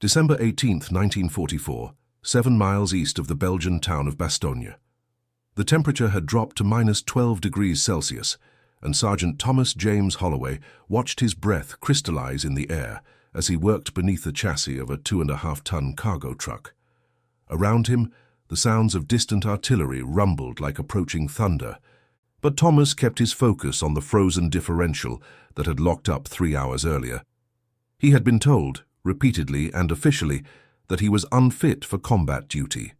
December 18, 1944, 7 miles east of the Belgian town of Bastogne. The temperature had dropped to -12 degrees Celsius, and Sergeant Thomas James Holloway watched his breath crystallize in the air as he worked beneath the chassis of a 2.5-ton cargo truck. Around him, the sounds of distant artillery rumbled like approaching thunder, but Thomas kept his focus on the frozen differential that had locked up 3 hours earlier. He had been told, repeatedly and officially, that he was unfit for combat duty.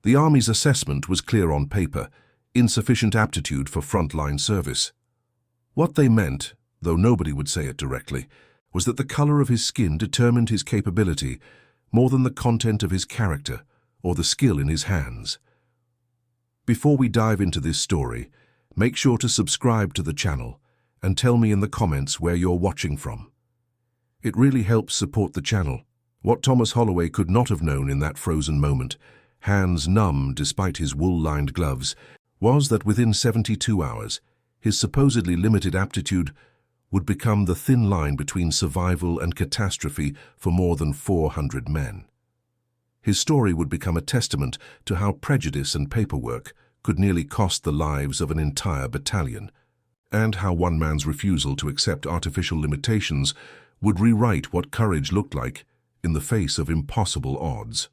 The Army's assessment was clear on paper: insufficient aptitude for frontline service. What they meant, though nobody would say it directly, was that the color of his skin determined his capability more than the content of his character or the skill in his hands. Before we dive into this story, make sure to subscribe to the channel and tell me in the comments where you're watching from. It really helps support the channel. What Thomas Holloway could not have known in that frozen moment, hands numb despite his wool-lined gloves, was that within 72 hours, his supposedly limited aptitude would become the thin line between survival and catastrophe for more than 400 men. His story would become a testament to how prejudice and paperwork could nearly cost the lives of an entire battalion, and how one man's refusal to accept artificial limitations would rewrite what courage looked like in the face of impossible odds.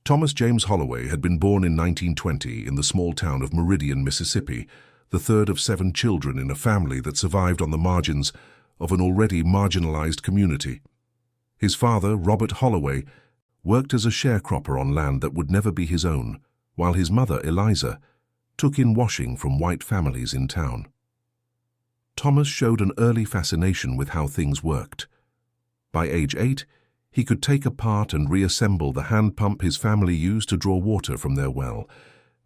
Thomas James Holloway had been born in 1920 in the small town of Meridian, Mississippi, the third of 7 children in a family that survived on the margins of an already marginalized community. His father, Robert Holloway, worked as a sharecropper on land that would never be his own, while his mother, Eliza, took in washing from white families in town. Thomas showed an early fascination with how things worked. By age 8, he could take apart and reassemble the hand pump his family used to draw water from their well.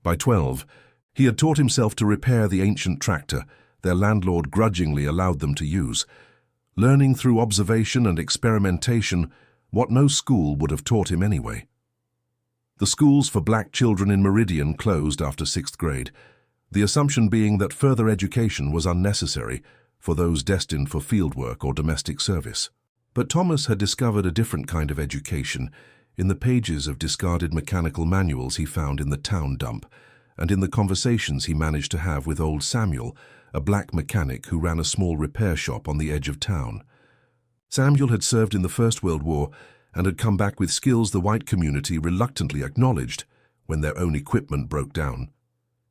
By 12, he had taught himself to repair the ancient tractor their landlord grudgingly allowed them to use, learning through observation and experimentation what no school would have taught him anyway. The schools for black children in Meridian closed after 6th grade, the assumption being that further education was unnecessary for those destined for fieldwork or domestic service. But Thomas had discovered a different kind of education in the pages of discarded mechanical manuals he found in the town dump, and in the conversations he managed to have with old Samuel, a black mechanic who ran a small repair shop on the edge of town. Samuel had served in the First World War and had come back with skills the white community reluctantly acknowledged when their own equipment broke down.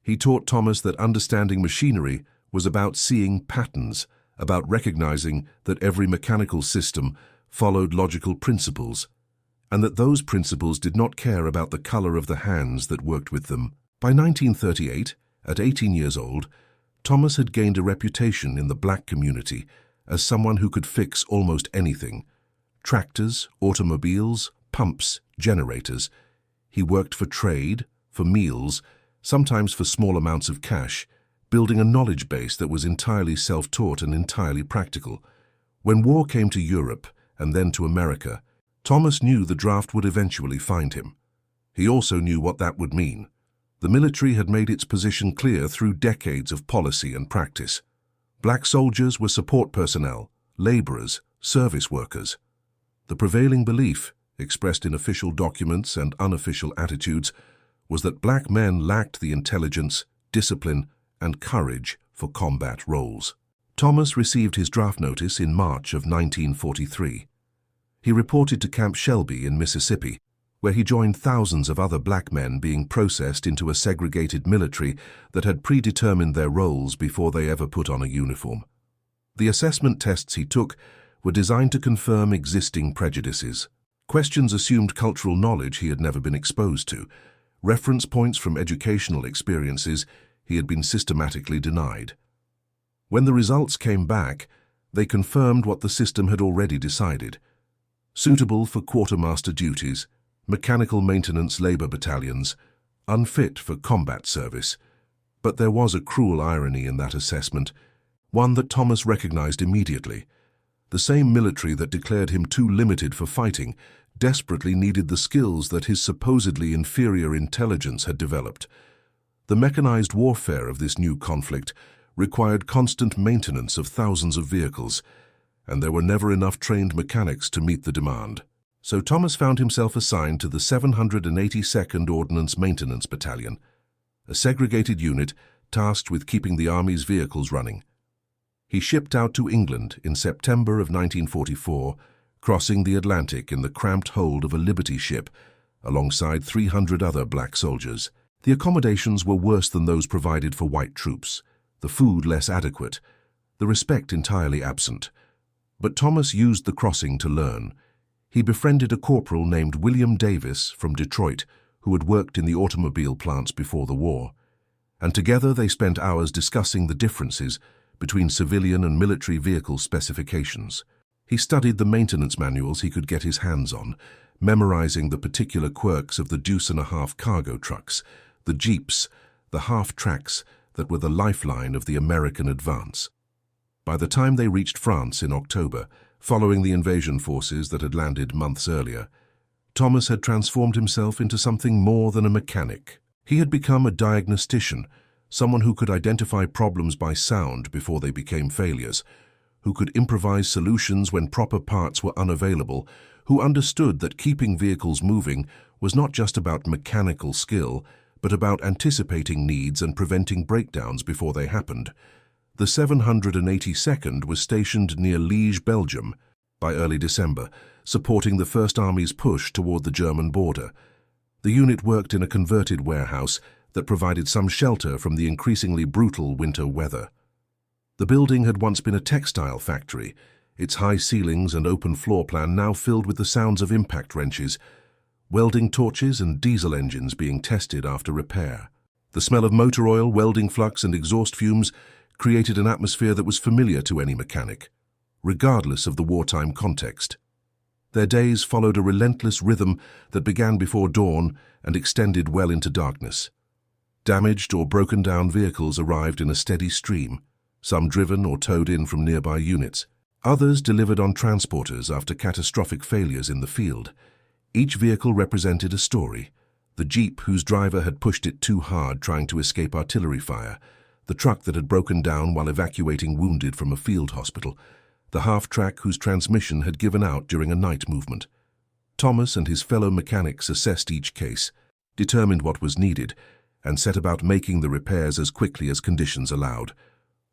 He taught Thomas that understanding machinery was about seeing patterns, about recognizing that every mechanical system followed logical principles, and that those principles did not care about the color of the hands that worked with them. By 1938, at 18 years old, Thomas had gained a reputation in the black community as someone who could fix almost anything: tractors, automobiles, pumps, generators. He worked for trade, for meals, sometimes for small amounts of cash, building a knowledge base that was entirely self-taught and entirely practical. When war came to Europe and then to America, Thomas knew the draft would eventually find him. He also knew what that would mean. The military had made its position clear through decades of policy and practice. Black soldiers were support personnel, laborers, service workers. The prevailing belief, expressed in official documents and unofficial attitudes, was that black men lacked the intelligence, discipline, and courage for combat roles. Thomas received his draft notice in March of 1943. He reported to Camp Shelby in Mississippi, where he joined thousands of other black men being processed into a segregated military that had predetermined their roles before they ever put on a uniform. The assessment tests he took were designed to confirm existing prejudices. Questions assumed cultural knowledge he had never been exposed to, reference points from educational experiences he had been systematically denied. When the results came back, they confirmed what the system had already decided: suitable for quartermaster duties, mechanical maintenance labor battalions, unfit for combat service. But there was a cruel irony in that assessment, one that Thomas recognized immediately. The same military that declared him too limited for fighting desperately needed the skills that his supposedly inferior intelligence had developed. The mechanized warfare of this new conflict required constant maintenance of thousands of vehicles, and there were never enough trained mechanics to meet the demand. So Thomas found himself assigned to the 782nd Ordnance Maintenance Battalion, a segregated unit tasked with keeping the Army's vehicles running. He shipped out to England in September of 1944, crossing the Atlantic in the cramped hold of a Liberty ship, alongside 300 other black soldiers. The accommodations were worse than those provided for white troops, the food less adequate, the respect entirely absent. But Thomas used the crossing to learn. He befriended a corporal named William Davis from Detroit, who had worked in the automobile plants before the war, and together they spent hours discussing the differences between civilian and military vehicle specifications. He studied the maintenance manuals he could get his hands on, memorizing the particular quirks of the deuce-and-a-half cargo trucks, the jeeps, the half-tracks that were the lifeline of the American advance. By the time they reached France in October, following the invasion forces that had landed months earlier, Thomas had transformed himself into something more than a mechanic. He had become a diagnostician, someone who could identify problems by sound before they became failures, who could improvise solutions when proper parts were unavailable, who understood that keeping vehicles moving was not just about mechanical skill, but about anticipating needs and preventing breakdowns before they happened. The 782nd was stationed near Liège, Belgium, by early December, supporting the First Army's push toward the German border. The unit worked in a converted warehouse that provided some shelter from the increasingly brutal winter weather. The building had once been a textile factory, its high ceilings and open floor plan now filled with the sounds of impact wrenches, welding torches and diesel engines being tested after repair. The smell of motor oil, welding flux and exhaust fumes created an atmosphere that was familiar to any mechanic, regardless of the wartime context. Their days followed a relentless rhythm that began before dawn and extended well into darkness. Damaged or broken down vehicles arrived in a steady stream, some driven or towed in from nearby units. Others delivered on transporters after catastrophic failures in the field. Each vehicle represented a story: the Jeep whose driver had pushed it too hard trying to escape artillery fire, the truck that had broken down while evacuating wounded from a field hospital, the half-track whose transmission had given out during a night movement. Thomas and his fellow mechanics assessed each case, determined what was needed, and set about making the repairs as quickly as conditions allowed.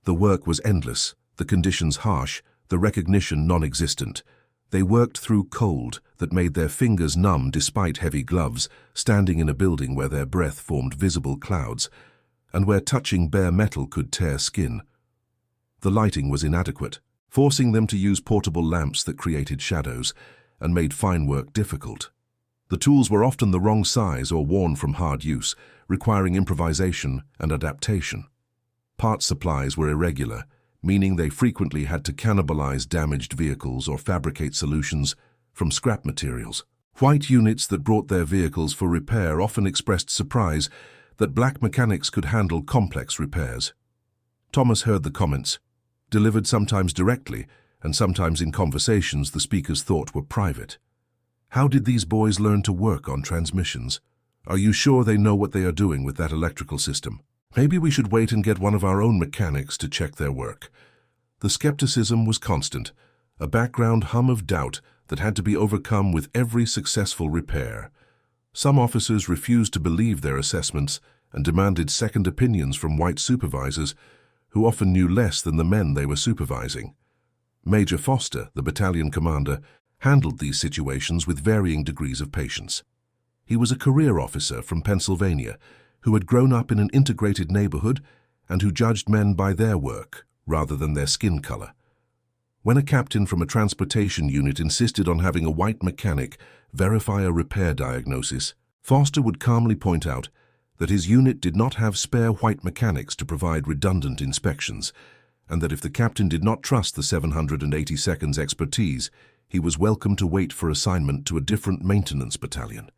The work was endless, the conditions harsh, the recognition non-existent. They worked through cold that made their fingers numb despite heavy gloves, standing in a building where their breath formed visible clouds, and where touching bare metal could tear skin. The lighting was inadequate, forcing them to use portable lamps that created shadows and made fine work difficult. The tools were often the wrong size or worn from hard use, requiring improvisation and adaptation. Parts supplies were irregular, meaning they frequently had to cannibalize damaged vehicles or fabricate solutions from scrap materials. White units that brought their vehicles for repair often expressed surprise that black mechanics could handle complex repairs. Thomas heard the comments, delivered sometimes directly and sometimes in conversations the speakers thought were private. How did these boys learn to work on transmissions? Are you sure they know what they are doing with that electrical system? Maybe we should wait and get one of our own mechanics to check their work. The skepticism was constant, a background hum of doubt that had to be overcome with every successful repair. Some officers refused to believe their assessments and demanded second opinions from white supervisors who often knew less than the men they were supervising. Major Foster, the battalion commander, handled these situations with varying degrees of patience. He was a career officer from Pennsylvania who had grown up in an integrated neighborhood and who judged men by their work rather than their skin color. When a captain from a transportation unit insisted on having a white mechanic verify a repair diagnosis, Foster would calmly point out that his unit did not have spare white mechanics to provide redundant inspections, and that if the captain did not trust the 782nd's expertise, he was welcome to wait for assignment to a different maintenance battalion.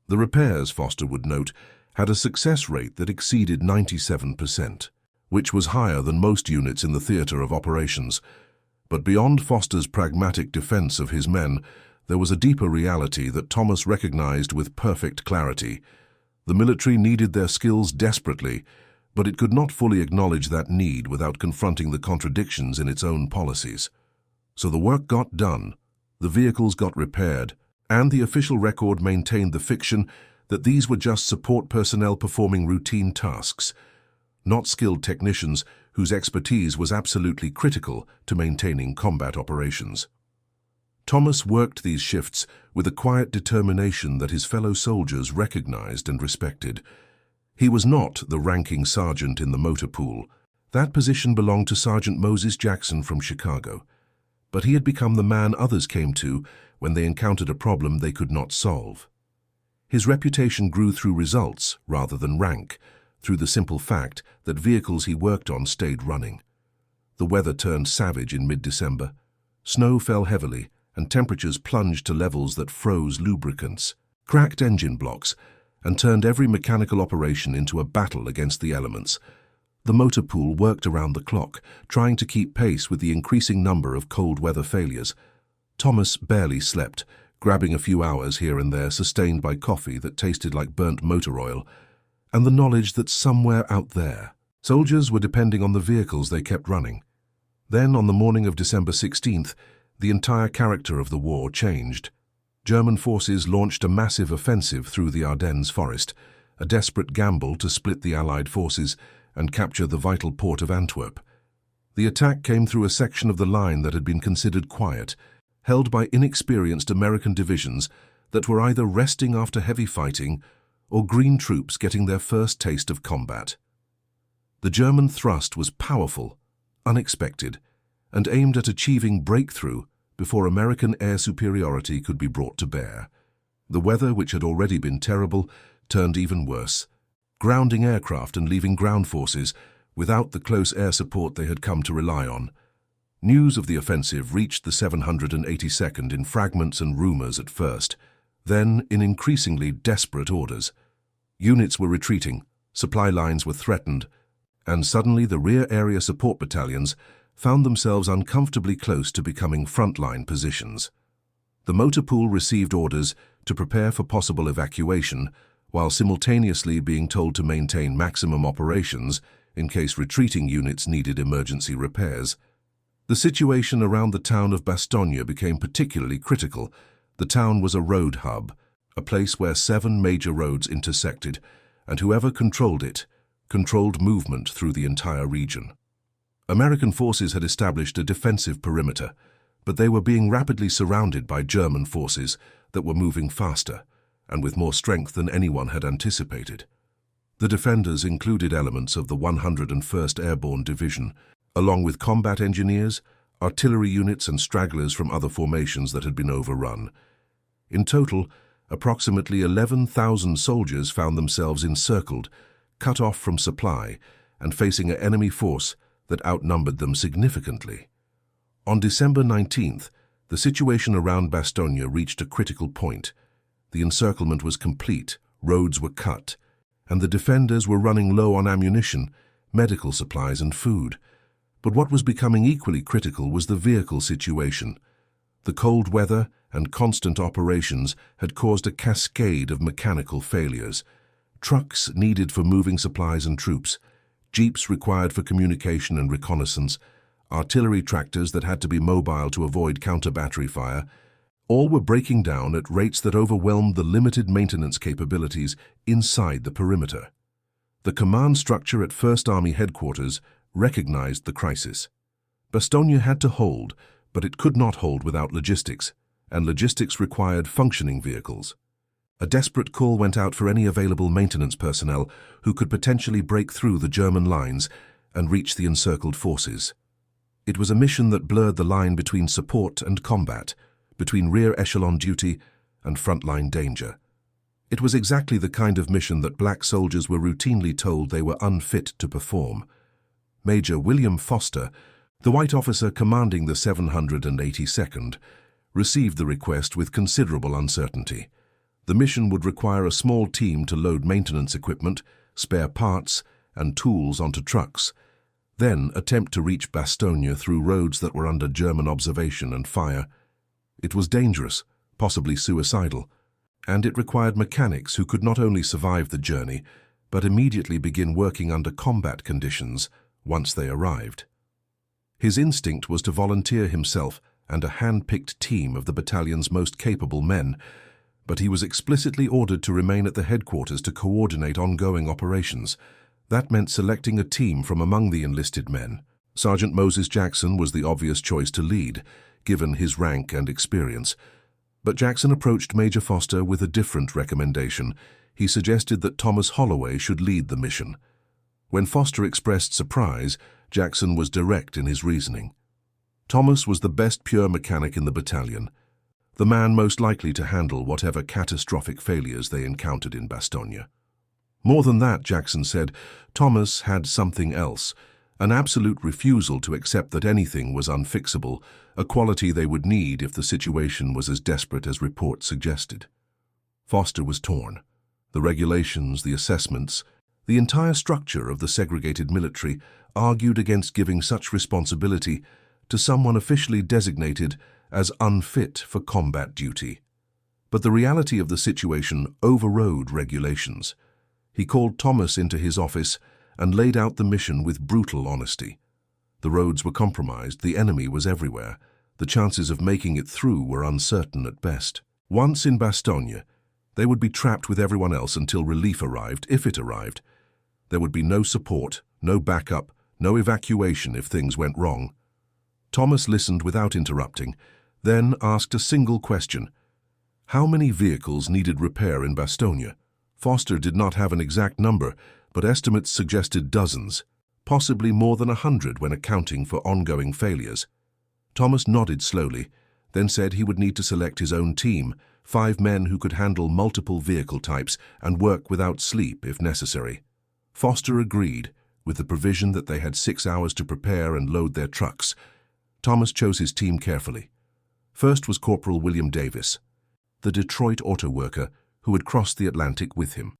The repairs, Foster would note, had a success rate that exceeded 97%, which was higher than most units in the theater of operations. But beyond Foster's pragmatic defense of his men, there was a deeper reality that Thomas recognized with perfect clarity. The military needed their skills desperately, but it could not fully acknowledge that need without confronting the contradictions in its own policies. So the work got done, the vehicles got repaired, and the official record maintained the fiction that these were just support personnel performing routine tasks, not skilled technicians whose expertise was absolutely critical to maintaining combat operations. Thomas worked these shifts with a quiet determination that his fellow soldiers recognized and respected. He was not the ranking sergeant in the motor pool. That position belonged to Sergeant Moses Jackson from Chicago. But he had become the man others came to when they encountered a problem they could not solve. His reputation grew through results rather than rank, through the simple fact that vehicles he worked on stayed running. The weather turned savage in mid-December. Snow fell heavily, and temperatures plunged to levels that froze lubricants, cracked engine blocks, and turned every mechanical operation into a battle against the elements. The motor pool worked around the clock, trying to keep pace with the increasing number of cold weather failures. Thomas barely slept, grabbing a few hours here and there sustained by coffee that tasted like burnt motor oil, and the knowledge that somewhere out there, soldiers were depending on the vehicles they kept running. Then, on the morning of December 16th, the entire character of the war changed. German forces launched a massive offensive through the Ardennes forest, a desperate gamble to split the Allied forces and capture the vital port of Antwerp. The attack came through a section of the line that had been considered quiet, held by inexperienced American divisions that were either resting after heavy fighting or green troops getting their first taste of combat. The German thrust was powerful, unexpected, and aimed at achieving breakthrough before American air superiority could be brought to bear. The weather, which had already been terrible, turned even worse, grounding aircraft and leaving ground forces without the close air support they had come to rely on. News of the offensive reached the 782nd in fragments and rumors at first, then in increasingly desperate orders. Units were retreating, supply lines were threatened, and suddenly the rear area support battalions found themselves uncomfortably close to becoming frontline positions. The motor pool received orders to prepare for possible evacuation, while simultaneously being told to maintain maximum operations in case retreating units needed emergency repairs. The situation around the town of Bastogne became particularly critical. The town was a road hub, a place where 7 major roads intersected, and whoever controlled it controlled movement through the entire region. American forces had established a defensive perimeter, but they were being rapidly surrounded by German forces that were moving faster and with more strength than anyone had anticipated. The defenders included elements of the 101st Airborne Division, along with combat engineers, artillery units and stragglers from other formations that had been overrun. In total, approximately 11,000 soldiers found themselves encircled, cut off from supply, and facing an enemy force that outnumbered them significantly. On December 19th, the situation around Bastogne reached a critical point. The encirclement was complete, roads were cut, and the defenders were running low on ammunition, medical supplies and food. But what was becoming equally critical was the vehicle situation. The cold weather and constant operations had caused a cascade of mechanical failures. Trucks needed for moving supplies and troops, jeeps required for communication and reconnaissance, artillery tractors that had to be mobile to avoid counter-battery fire, all were breaking down at rates that overwhelmed the limited maintenance capabilities inside the perimeter. The command structure at 1st Army Headquarters recognized the crisis. Bastogne had to hold, but it could not hold without logistics, and logistics required functioning vehicles. A desperate call went out for any available maintenance personnel who could potentially break through the German lines and reach the encircled forces. It was a mission that blurred the line between support and combat, between rear echelon duty and frontline danger. It was exactly the kind of mission that black soldiers were routinely told they were unfit to perform. Major William Foster, the white officer commanding the 782nd, received the request with considerable uncertainty. The mission would require a small team to load maintenance equipment, spare parts, and tools onto trucks, then attempt to reach Bastogne through roads that were under German observation and fire. It was dangerous, possibly suicidal, and it required mechanics who could not only survive the journey, but immediately begin working under combat conditions once they arrived. His instinct was to volunteer himself and a hand-picked team of the battalion's most capable men, but he was explicitly ordered to remain at the headquarters to coordinate ongoing operations. That meant selecting a team from among the enlisted men. Sergeant Moses Jackson was the obvious choice to lead, given his rank and experience. But Jackson approached Major Foster with a different recommendation. He suggested that Thomas Holloway should lead the mission. When Foster expressed surprise, Jackson was direct in his reasoning. Thomas was the best pure mechanic in the battalion, the man most likely to handle whatever catastrophic failures they encountered in Bastogne. More than that, Jackson said, Thomas had something else, an absolute refusal to accept that anything was unfixable, a quality they would need if the situation was as desperate as reports suggested. Foster was torn. The regulations, the assessments, the entire structure of the segregated military argued against giving such responsibility to someone officially designated as unfit for combat duty. But the reality of the situation overrode regulations. He called Thomas into his office and laid out the mission with brutal honesty. The roads were compromised, the enemy was everywhere. The chances of making it through were uncertain at best. Once in Bastogne, they would be trapped with everyone else until relief arrived, if it arrived. There would be no support, no backup, no evacuation if things went wrong. Thomas listened without interrupting, then asked a single question. How many vehicles needed repair in Bastogne? Foster did not have an exact number, but estimates suggested dozens, possibly more than 100 when accounting for ongoing failures. Thomas nodded slowly, then said he would need to select his own team, 5 men who could handle multiple vehicle types and work without sleep if necessary. Foster agreed, with the provision that they had 6 hours to prepare and load their trucks. Thomas chose his team carefully. First was Corporal William Davis, the Detroit auto worker who had crossed the Atlantic with him.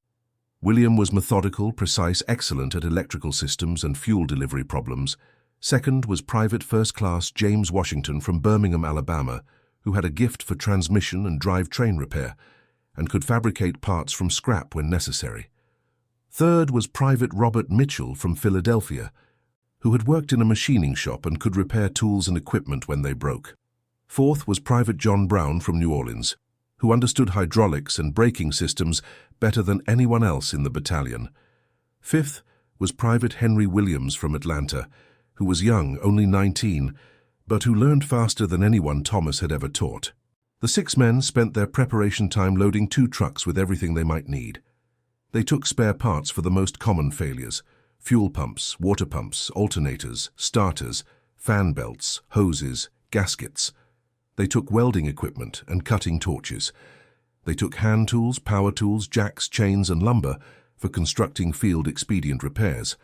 William was methodical, precise, excellent at electrical systems and fuel delivery problems. Second was Private First Class James Washington from Birmingham, Alabama, who had a gift for transmission and drivetrain repair and could fabricate parts from scrap when necessary. Third was Private Robert Mitchell from Philadelphia, who had worked in a machining shop and could repair tools and equipment when they broke. Fourth was Private John Brown from New Orleans, who understood hydraulics and braking systems better than anyone else in the battalion. Fifth was Private Henry Williams from Atlanta, who was young, only 19, but who learned faster than anyone Thomas had ever taught. The 6 men spent their preparation time loading 2 trucks with everything they might need. They took spare parts for the most common failures: fuel pumps, water pumps, alternators, starters, fan belts, hoses, gaskets. They took welding equipment and cutting torches. They took hand tools, power tools, jacks, chains, and lumber for constructing field expedient repairs.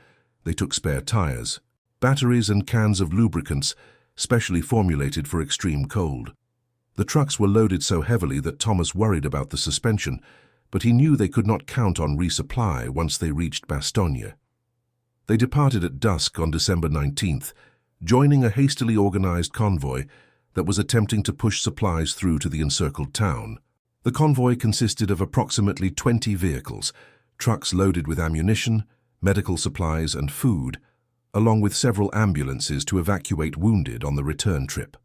They took spare tires, batteries, and cans of lubricants specially formulated for extreme cold. The trucks were loaded so heavily that Thomas worried about the suspension, but he knew they could not count on resupply once they reached Bastogne. They departed at dusk on December 19th, joining a hastily organized convoy that was attempting to push supplies through to the encircled town. The convoy consisted of approximately 20 vehicles, trucks loaded with ammunition, medical supplies, and food, along with several ambulances to evacuate wounded on the return trip.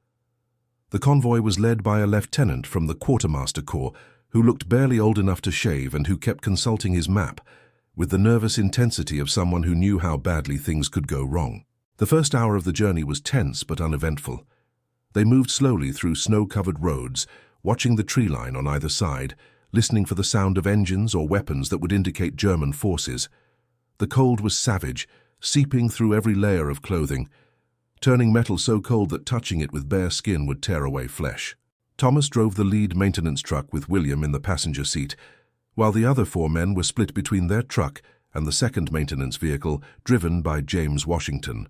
The convoy was led by a lieutenant from the Quartermaster Corps who looked barely old enough to shave and who kept consulting his map with the nervous intensity of someone who knew how badly things could go wrong. The first hour of the journey was tense but uneventful. They moved slowly through snow-covered roads, watching the tree line on either side, listening for the sound of engines or weapons that would indicate German forces. The cold was savage, seeping through every layer of clothing, turning metal so cold that touching it with bare skin would tear away flesh. Thomas drove the lead maintenance truck with William in the passenger seat, while the other 4 men were split between their truck and the second maintenance vehicle driven by James Washington.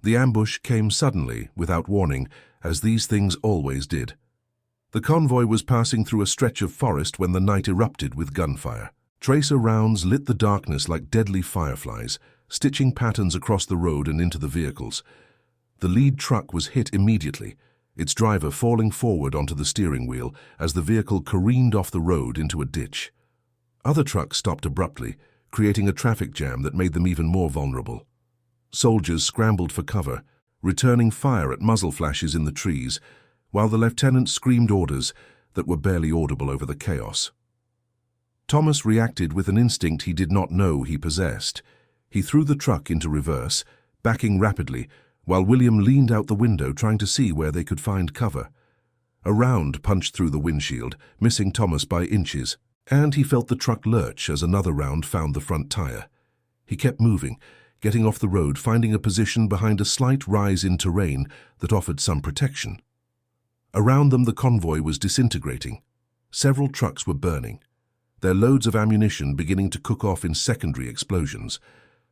The ambush came suddenly, without warning, as these things always did. The convoy was passing through a stretch of forest when the night erupted with gunfire. Tracer rounds lit the darkness like deadly fireflies, stitching patterns across the road and into the vehicles. The lead truck was hit immediately, its driver falling forward onto the steering wheel as the vehicle careened off the road into a ditch. Other trucks stopped abruptly, creating a traffic jam that made them even more vulnerable. Soldiers scrambled for cover, returning fire at muzzle flashes in the trees, while the lieutenant screamed orders that were barely audible over the chaos. Thomas reacted with an instinct he did not know he possessed. He threw the truck into reverse, backing rapidly, while William leaned out the window trying to see where they could find cover. A round punched through the windshield, missing Thomas by inches, and he felt the truck lurch as another round found the front tire. He kept moving, getting off the road, finding a position behind a slight rise in terrain that offered some protection. Around them the convoy was disintegrating. Several trucks were burning, their loads of ammunition beginning to cook off in secondary explosions.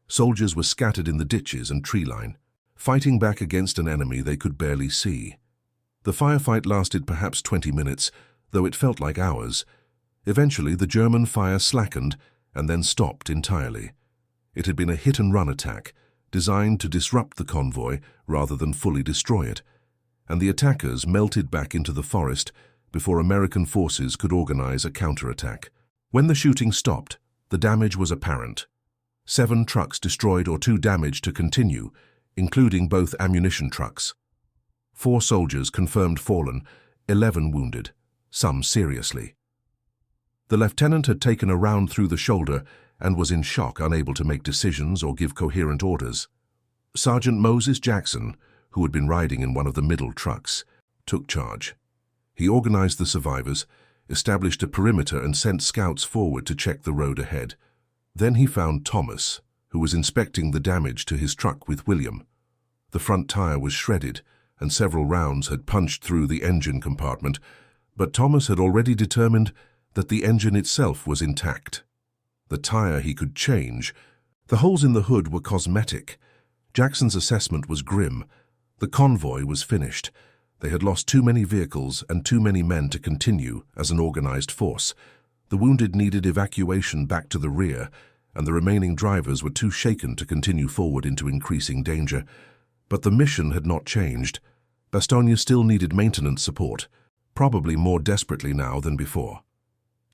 Soldiers were scattered in the ditches and tree line, fighting back against an enemy they could barely see. The firefight lasted perhaps 20 minutes, though it felt like hours. Eventually, the German fire slackened and then stopped entirely. It had been a hit-and-run attack, designed to disrupt the convoy rather than fully destroy it, and the attackers melted back into the forest before American forces could organize a counterattack. When the shooting stopped, the damage was apparent. 7 trucks destroyed or 2 damaged to continue, including both ammunition trucks. 4 soldiers confirmed fallen, 11 wounded, some seriously. The lieutenant had taken a round through the shoulder and was in shock, unable to make decisions or give coherent orders. Sergeant Moses Jackson, who had been riding in one of the middle trucks, took charge. He organized the survivors, established a perimeter and sent scouts forward to check the road ahead. Then he found Thomas, who was inspecting the damage to his truck with William. The front tire was shredded, and several rounds had punched through the engine compartment, but Thomas had already determined that the engine itself was intact. The tire he could change. The holes in the hood were cosmetic. Jackson's assessment was grim. The convoy was finished. They had lost too many vehicles and too many men to continue as an organized force. The wounded needed evacuation back to the rear, and the remaining drivers were too shaken to continue forward into increasing danger. But the mission had not changed. Bastogne still needed maintenance support, probably more desperately now than before.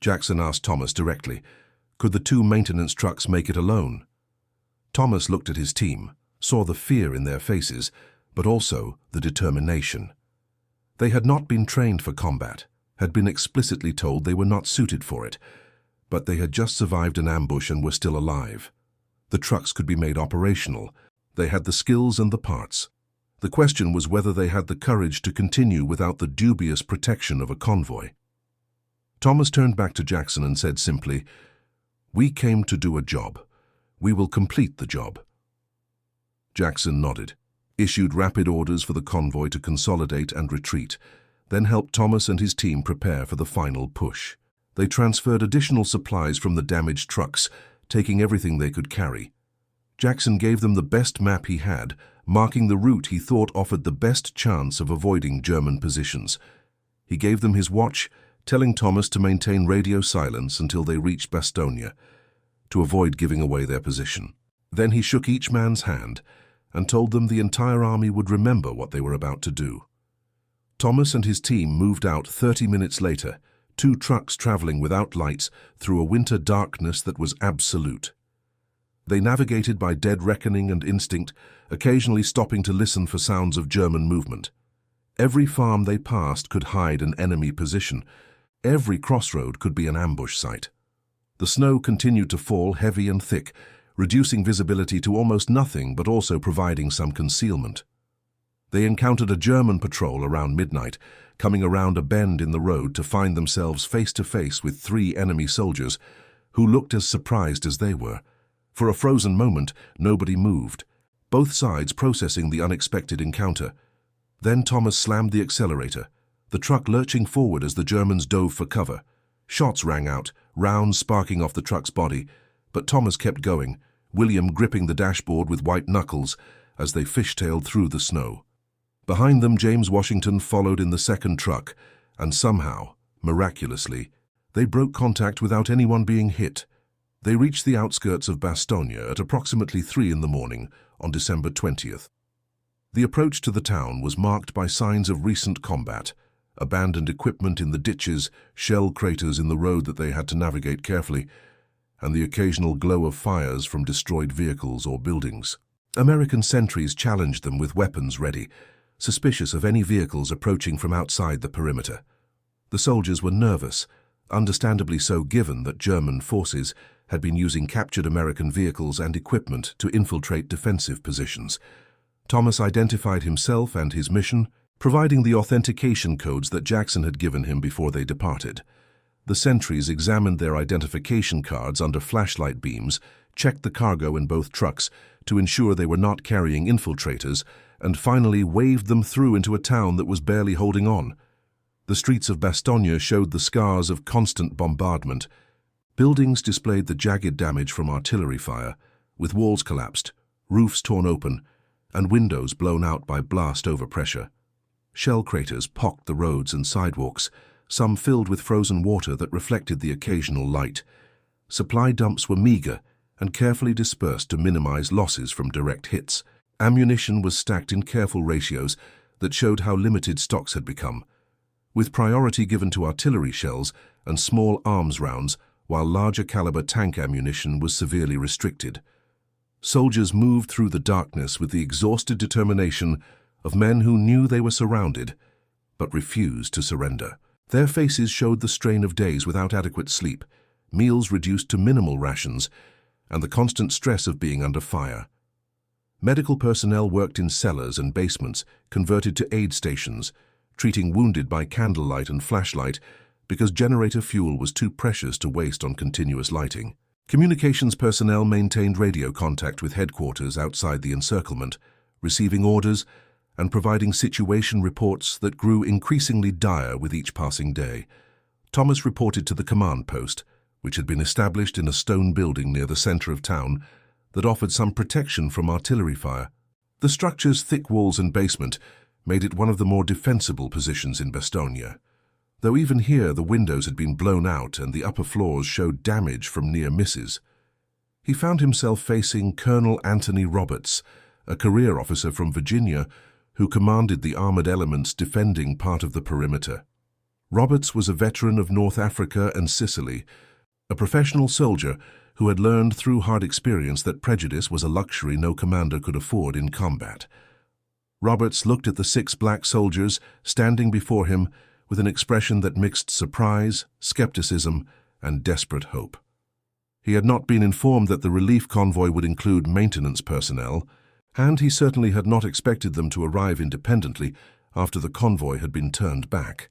Jackson asked Thomas directly, could the 2 maintenance trucks make it alone? Thomas looked at his team, saw the fear in their faces, but also the determination. They had not been trained for combat, had been explicitly told they were not suited for it, but they had just survived an ambush and were still alive. The trucks could be made operational. They had the skills and the parts. The question was whether they had the courage to continue without the dubious protection of a convoy. Thomas turned back to Jackson and said simply, "We came to do a job. We will complete the job." Jackson nodded, issued rapid orders for the convoy to consolidate and retreat, then helped Thomas and his team prepare for the final push. They transferred additional supplies from the damaged trucks, taking everything they could carry. Jackson gave them the best map he had, marking the route he thought offered the best chance of avoiding German positions. He gave them his watch, telling Thomas to maintain radio silence until they reached Bastogne, to avoid giving away their position. Then he shook each man's hand and told them the entire army would remember what they were about to do. Thomas and his team moved out 30 minutes later, 2 trucks traveling without lights through a winter darkness that was absolute. They navigated by dead reckoning and instinct, occasionally stopping to listen for sounds of German movement. Every farm they passed could hide an enemy position. Every crossroad could be an ambush site. The snow continued to fall heavy and thick, reducing visibility to almost nothing but also providing some concealment. They encountered a German patrol around midnight, coming around a bend in the road to find themselves face to face with 3 enemy soldiers who looked as surprised as they were. For a frozen moment, nobody moved, both sides processing the unexpected encounter. Then Thomas slammed the accelerator, the truck lurching forward as the Germans dove for cover. Shots rang out, rounds sparking off the truck's body, but Thomas kept going, William gripping the dashboard with white knuckles as they fishtailed through the snow. Behind them, James Washington followed in the second truck, and somehow, miraculously, they broke contact without anyone being hit. They reached the outskirts of Bastogne at approximately 3 in the morning on December 20th. The approach to the town was marked by signs of recent combat, abandoned equipment in the ditches, shell craters in the road that they had to navigate carefully, and the occasional glow of fires from destroyed vehicles or buildings. American sentries challenged them with weapons ready, suspicious of any vehicles approaching from outside the perimeter. The soldiers were nervous, understandably so given that German forces had been using captured American vehicles and equipment to infiltrate defensive positions. Thomas identified himself and his mission, providing the authentication codes that Jackson had given him before they departed. The sentries examined their identification cards under flashlight beams, checked the cargo in both trucks to ensure they were not carrying infiltrators, and finally waved them through into a town that was barely holding on. The streets of Bastogne showed the scars of constant bombardment. Buildings displayed the jagged damage from artillery fire, with walls collapsed, roofs torn open, and windows blown out by blast overpressure. Shell craters pocked the roads and sidewalks, some filled with frozen water that reflected the occasional light. Supply dumps were meager and carefully dispersed to minimize losses from direct hits. Ammunition was stacked in careful ratios that showed how limited stocks had become, with priority given to artillery shells and small arms rounds, while larger caliber tank ammunition was severely restricted. Soldiers moved through the darkness with the exhausted determination of men who knew they were surrounded, but refused to surrender. Their faces showed the strain of days without adequate sleep, meals reduced to minimal rations, and the constant stress of being under fire. Medical personnel worked in cellars and basements, converted to aid stations, treating wounded by candlelight and flashlight because generator fuel was too precious to waste on continuous lighting. Communications personnel maintained radio contact with headquarters outside the encirclement, receiving orders and providing situation reports that grew increasingly dire with each passing day. Thomas reported to the command post, which had been established in a stone building near the center of town that offered some protection from artillery fire. The structure's thick walls and basement made it one of the more defensible positions in Bastogne, though even here the windows had been blown out and the upper floors showed damage from near misses. He found himself facing Colonel Anthony Roberts, a career officer from Virginia who commanded the armored elements defending part of the perimeter. Roberts was a veteran of North Africa and Sicily, a professional soldier who had learned through hard experience that prejudice was a luxury no commander could afford in combat. Roberts looked at the 6 black soldiers standing before him with an expression that mixed surprise, skepticism, and desperate hope. He had not been informed that the relief convoy would include maintenance personnel, and he certainly had not expected them to arrive independently after the convoy had been turned back.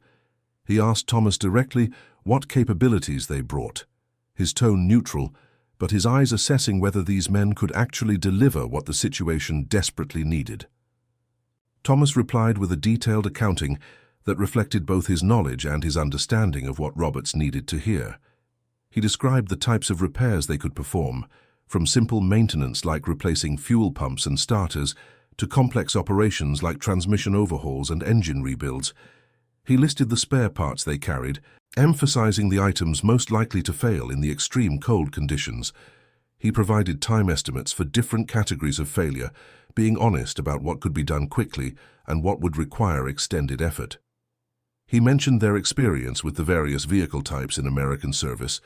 He asked Thomas directly what capabilities they brought, his tone neutral, but his eyes assessing whether these men could actually deliver what the situation desperately needed. Thomas replied with a detailed accounting that reflected both his knowledge and his understanding of what Roberts needed to hear. He described the types of repairs they could perform, from simple maintenance like replacing fuel pumps and starters to complex operations like transmission overhauls and engine rebuilds. He listed the spare parts they carried, emphasizing the items most likely to fail in the extreme cold conditions. He provided time estimates for different categories of failure, being honest about what could be done quickly and what would require extended effort. He mentioned their experience with the various vehicle types in American service,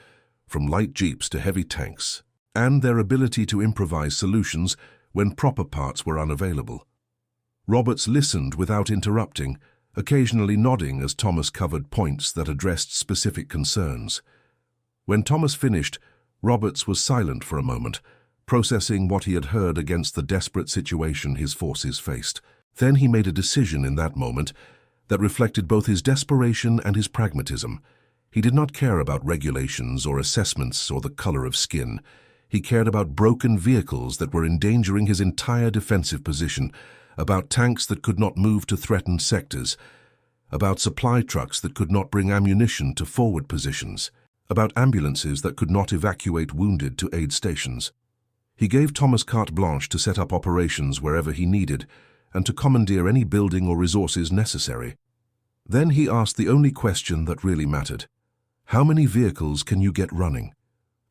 from light jeeps to heavy tanks, and their ability to improvise solutions when proper parts were unavailable. Roberts listened without interrupting, occasionally nodding as Thomas covered points that addressed specific concerns. When Thomas finished, Roberts was silent for a moment, processing what he had heard against the desperate situation his forces faced. Then he made a decision in that moment that reflected both his desperation and his pragmatism. He did not care about regulations or assessments or the color of skin. He cared about broken vehicles that were endangering his entire defensive position, about tanks that could not move to threatened sectors, about supply trucks that could not bring ammunition to forward positions, about ambulances that could not evacuate wounded to aid stations. He gave Thomas carte blanche to set up operations wherever he needed and to commandeer any building or resources necessary. Then he asked the only question that really mattered. How many vehicles can you get running?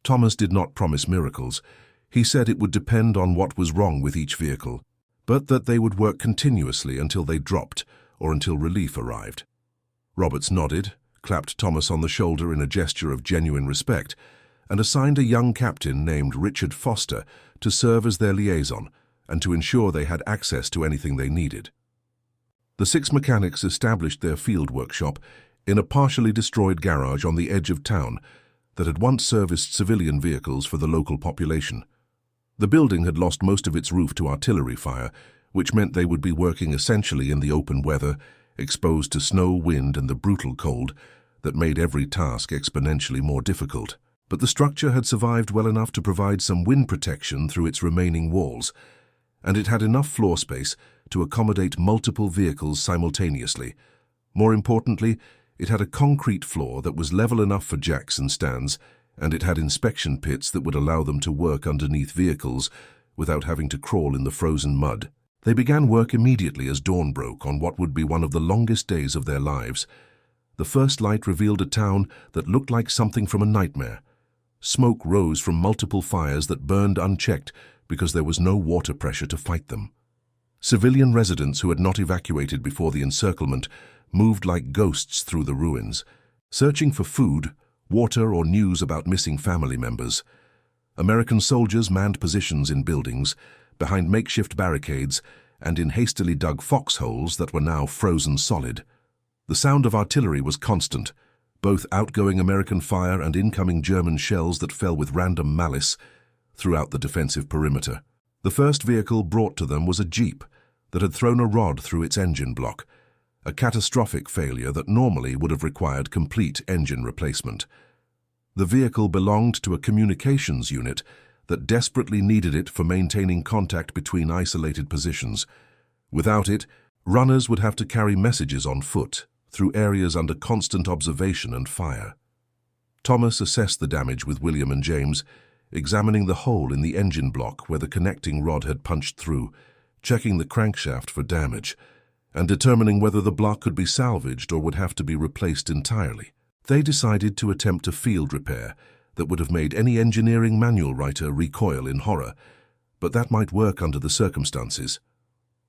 Thomas did not promise miracles. He said it would depend on what was wrong with each vehicle, but that they would work continuously until they dropped or until relief arrived. Roberts nodded, clapped Thomas on the shoulder in a gesture of genuine respect, and assigned a young captain named Richard Foster to serve as their liaison, and to ensure they had access to anything they needed. The 6 mechanics established their field workshop in a partially destroyed garage on the edge of town that had once serviced civilian vehicles for the local population. The building had lost most of its roof to artillery fire, which meant they would be working essentially in the open weather, exposed to snow, wind, and the brutal cold that made every task exponentially more difficult. But the structure had survived well enough to provide some wind protection through its remaining walls, and it had enough floor space to accommodate multiple vehicles simultaneously. More importantly, it had a concrete floor that was level enough for jacks and stands, and it had inspection pits that would allow them to work underneath vehicles without having to crawl in the frozen mud. They began work immediately as dawn broke on what would be one of the longest days of their lives. The first light revealed a town that looked like something from a nightmare. Smoke rose from multiple fires that burned unchecked because there was no water pressure to fight them. Civilian residents who had not evacuated before the encirclement moved like ghosts through the ruins, searching for food, water, or news about missing family members. American soldiers manned positions in buildings, behind makeshift barricades, and in hastily dug foxholes that were now frozen solid. The sound of artillery was constant, both outgoing American fire and incoming German shells that fell with random malice throughout the defensive perimeter. The first vehicle brought to them was a jeep that had thrown a rod through its engine block, a catastrophic failure that normally would have required complete engine replacement. The vehicle belonged to a communications unit that desperately needed it for maintaining contact between isolated positions. Without it, runners would have to carry messages on foot through areas under constant observation and fire. Thomas assessed the damage with William and James, examining the hole in the engine block where the connecting rod had punched through, checking the crankshaft for damage, and determining whether the block could be salvaged or would have to be replaced entirely. They decided to attempt a field repair that would have made any engineering manual writer recoil in horror, but that might work under the circumstances.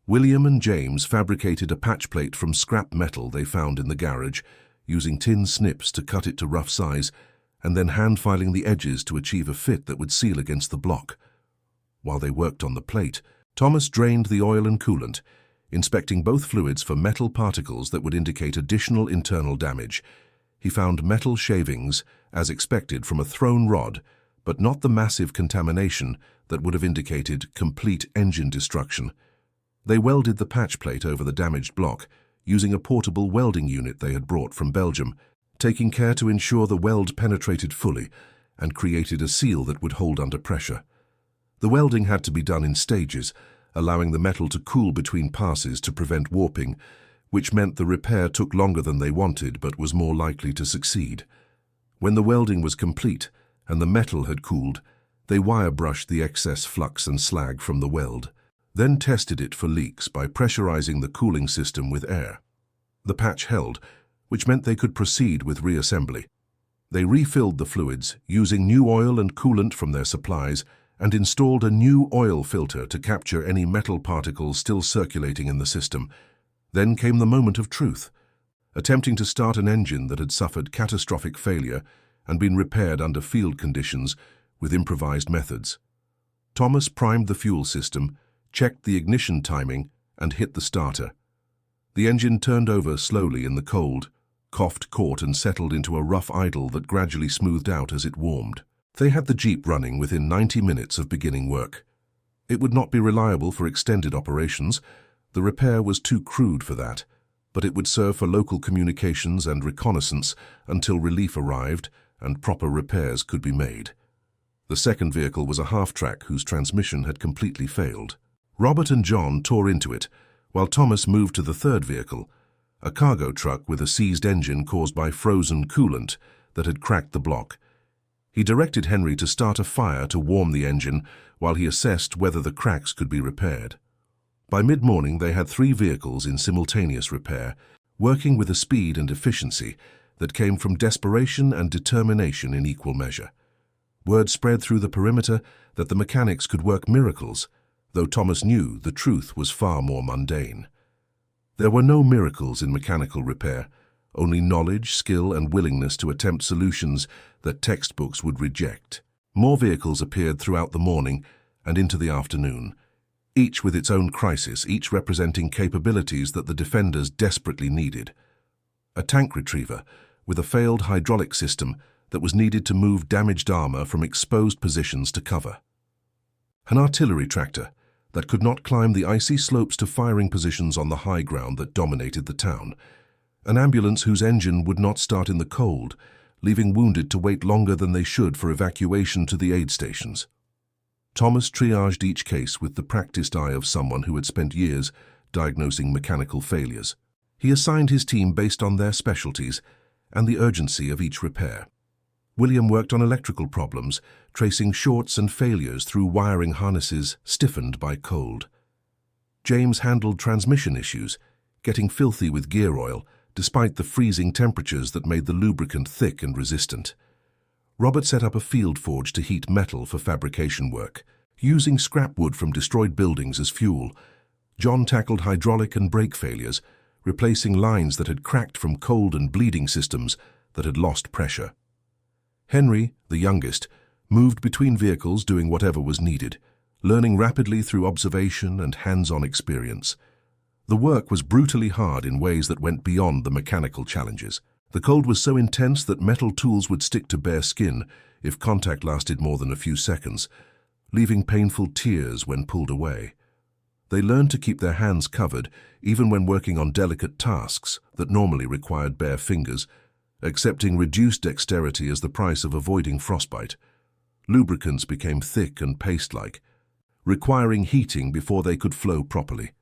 William and James fabricated a patch plate from scrap metal they found in the garage, using tin snips to cut it to rough size, and then hand-filing the edges to achieve a fit that would seal against the block. While they worked on the plate, Thomas drained the oil and coolant, inspecting both fluids for metal particles that would indicate additional internal damage. He found metal shavings, as expected from a thrown rod, but not the massive contamination that would have indicated complete engine destruction. They welded the patch plate over the damaged block, using a portable welding unit they had brought from Belgium, taking care to ensure the weld penetrated fully and created a seal that would hold under pressure. The welding had to be done in stages, allowing the metal to cool between passes to prevent warping, which meant the repair took longer than they wanted but was more likely to succeed. When the welding was complete and the metal had cooled, they wire brushed the excess flux and slag from the weld, then tested it for leaks by pressurizing the cooling system with air. The patch held, which meant they could proceed with reassembly. They refilled the fluids, using new oil and coolant from their supplies, and installed a new oil filter to capture any metal particles still circulating in the system. Then came the moment of truth. Attempting to start an engine that had suffered catastrophic failure and been repaired under field conditions with improvised methods. Thomas primed the fuel system, checked the ignition timing, and hit the starter. The engine turned over slowly in the cold, coughed, caught, and settled into a rough idle that gradually smoothed out as it warmed. They had the Jeep running within 90 minutes of beginning work. It would not be reliable for extended operations. The repair was too crude for that, but it would serve for local communications and reconnaissance until relief arrived and proper repairs could be made. The second vehicle was a half-track whose transmission had completely failed. Robert and John tore into it, while Thomas moved to the third vehicle, a cargo truck with a seized engine caused by frozen coolant that had cracked the block. He directed Henry to start a fire to warm the engine while he assessed whether the cracks could be repaired. By mid-morning, they had 3 vehicles in simultaneous repair, working with a speed and efficiency that came from desperation and determination in equal measure. Word spread through the perimeter that the mechanics could work miracles, though Thomas knew the truth was far more mundane. There were no miracles in mechanical repair, only knowledge, skill, and willingness to attempt solutions that textbooks would reject. More vehicles appeared throughout the morning and into the afternoon, each with its own crisis, each representing capabilities that the defenders desperately needed. A tank retriever, with a failed hydraulic system that was needed to move damaged armor from exposed positions to cover. An artillery tractor that could not climb the icy slopes to firing positions on the high ground that dominated the town. An ambulance whose engine would not start in the cold, leaving wounded to wait longer than they should for evacuation to the aid stations. Thomas triaged each case with the practiced eye of someone who had spent years diagnosing mechanical failures. He assigned his team based on their specialties and the urgency of each repair. William worked on electrical problems, tracing shorts and failures through wiring harnesses stiffened by cold. James handled transmission issues, getting filthy with gear oil, despite the freezing temperatures that made the lubricant thick and resistant. Robert set up a field forge to heat metal for fabrication work, using scrap wood from destroyed buildings as fuel. John tackled hydraulic and brake failures, replacing lines that had cracked from cold and bleeding systems that had lost pressure. Henry, the youngest, moved between vehicles doing whatever was needed, learning rapidly through observation and hands-on experience. The work was brutally hard in ways that went beyond the mechanical challenges. The cold was so intense that metal tools would stick to bare skin if contact lasted more than a few seconds, leaving painful tears when pulled away. They learned to keep their hands covered even when working on delicate tasks that normally required bare fingers, accepting reduced dexterity as the price of avoiding frostbite. Lubricants became thick and paste-like, requiring heating before they could flow properly.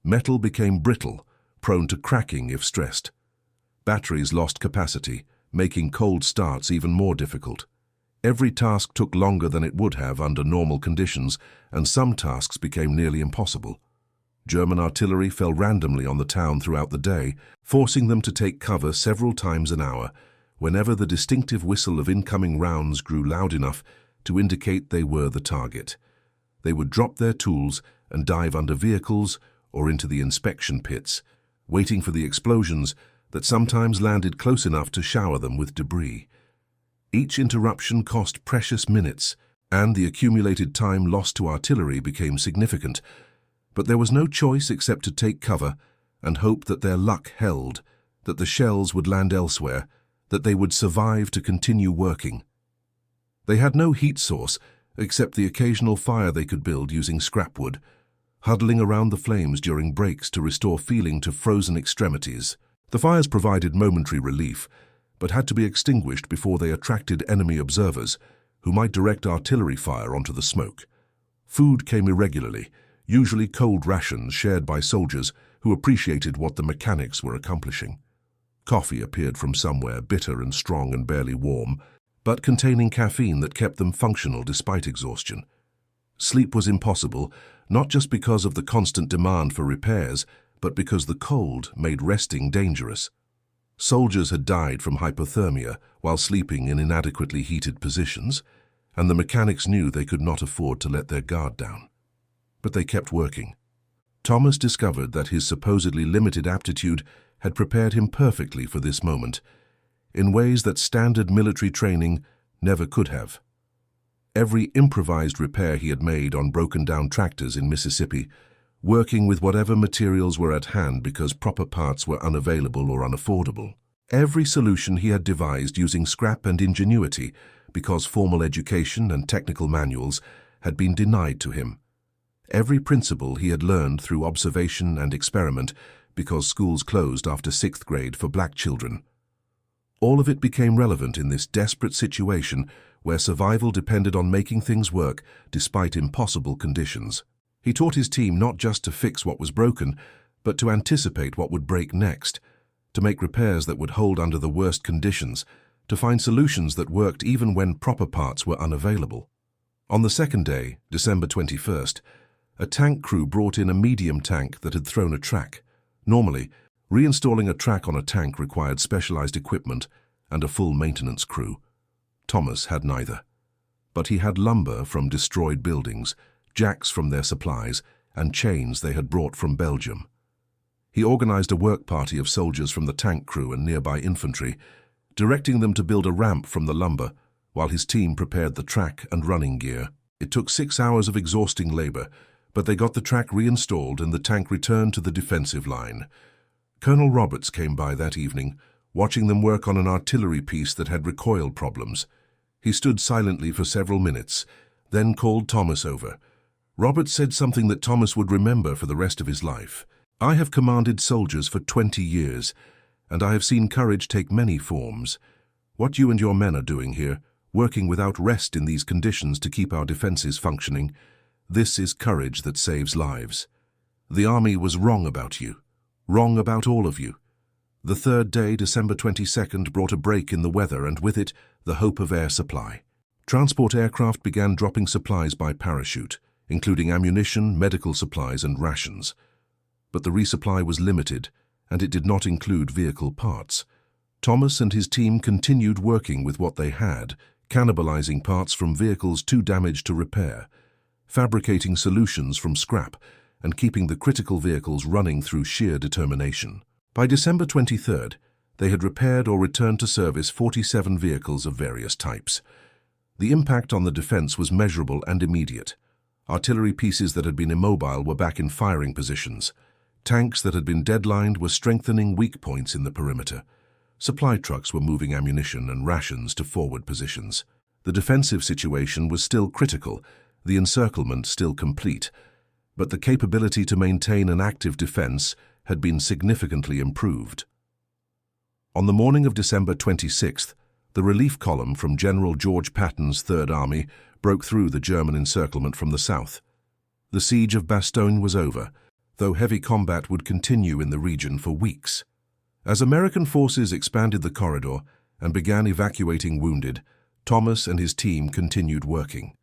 Metal became brittle, prone to cracking if stressed. Batteries lost capacity, making cold starts even more difficult. Every task took longer than it would have under normal conditions, and some tasks became nearly impossible. German artillery fell randomly on the town throughout the day, forcing them to take cover several times an hour, whenever the distinctive whistle of incoming rounds grew loud enough to indicate they were the target. They would drop their tools and dive under vehicles or into the inspection pits, waiting for the explosions that sometimes landed close enough to shower them with debris. Each interruption cost precious minutes, and the accumulated time lost to artillery became significant. But there was no choice except to take cover and hope that their luck held, that the shells would land elsewhere, that they would survive to continue working. They had no heat source except the occasional fire they could build using scrap wood, huddling around the flames during breaks to restore feeling to frozen extremities. The fires provided momentary relief, but had to be extinguished before they attracted enemy observers, who might direct artillery fire onto the smoke. Food came irregularly, usually cold rations shared by soldiers who appreciated what the mechanics were accomplishing. Coffee appeared from somewhere, bitter and strong and barely warm, but containing caffeine that kept them functional despite exhaustion. Sleep was impossible, not just because of the constant demand for repairs, but because the cold made resting dangerous. Soldiers had died from hypothermia while sleeping in inadequately heated positions, and the mechanics knew they could not afford to let their guard down. But they kept working. Thomas discovered that his supposedly limited aptitude had prepared him perfectly for this moment, in ways that standard military training never could have. Every improvised repair he had made on broken-down tractors in Mississippi, working with whatever materials were at hand because proper parts were unavailable or unaffordable. Every solution he had devised using scrap and ingenuity because formal education and technical manuals had been denied to him. Every principle he had learned through observation and experiment because schools closed after 6th grade for black children. All of it became relevant in this desperate situation where survival depended on making things work despite impossible conditions. He taught his team not just to fix what was broken, but to anticipate what would break next, to make repairs that would hold under the worst conditions, to find solutions that worked even when proper parts were unavailable. On the second day, December 21st, a tank crew brought in a medium tank that had thrown a track. Normally, reinstalling a track on a tank required specialized equipment and a full maintenance crew. Thomas had neither. But he had lumber from destroyed buildings, jacks from their supplies, and chains they had brought from Belgium. He organized a work party of soldiers from the tank crew and nearby infantry, directing them to build a ramp from the lumber while his team prepared the track and running gear. It took 6 hours of exhausting labor, but they got the track reinstalled and the tank returned to the defensive line. Colonel Roberts came by that evening, watching them work on an artillery piece that had recoil problems. He stood silently for several minutes, then called Thomas over. Roberts said something that Thomas would remember for the rest of his life. "I have commanded soldiers for 20 years, and I have seen courage take many forms. What you and your men are doing here, working without rest in these conditions to keep our defenses functioning, this is courage that saves lives. The army was wrong about you, wrong about all of you." The third day, December 22nd, brought a break in the weather and with it, the hope of air supply. Transport aircraft began dropping supplies by parachute, including ammunition, medical supplies and rations. But the resupply was limited, and it did not include vehicle parts. Thomas and his team continued working with what they had, cannibalizing parts from vehicles too damaged to repair, fabricating solutions from scrap, and keeping the critical vehicles running through sheer determination. By December 23rd, they had repaired or returned to service 47 vehicles of various types. The impact on the defense was measurable and immediate. Artillery pieces that had been immobile were back in firing positions. Tanks that had been deadlined were strengthening weak points in the perimeter. Supply trucks were moving ammunition and rations to forward positions. The defensive situation was still critical, the encirclement still complete, but the capability to maintain an active defense had been significantly improved. On the morning of December 26th, the relief column from General George Patton's Third Army broke through the German encirclement from the south. The siege of Bastogne was over, though heavy combat would continue in the region for weeks. As American forces expanded the corridor and began evacuating wounded, Thomas and his team continued working.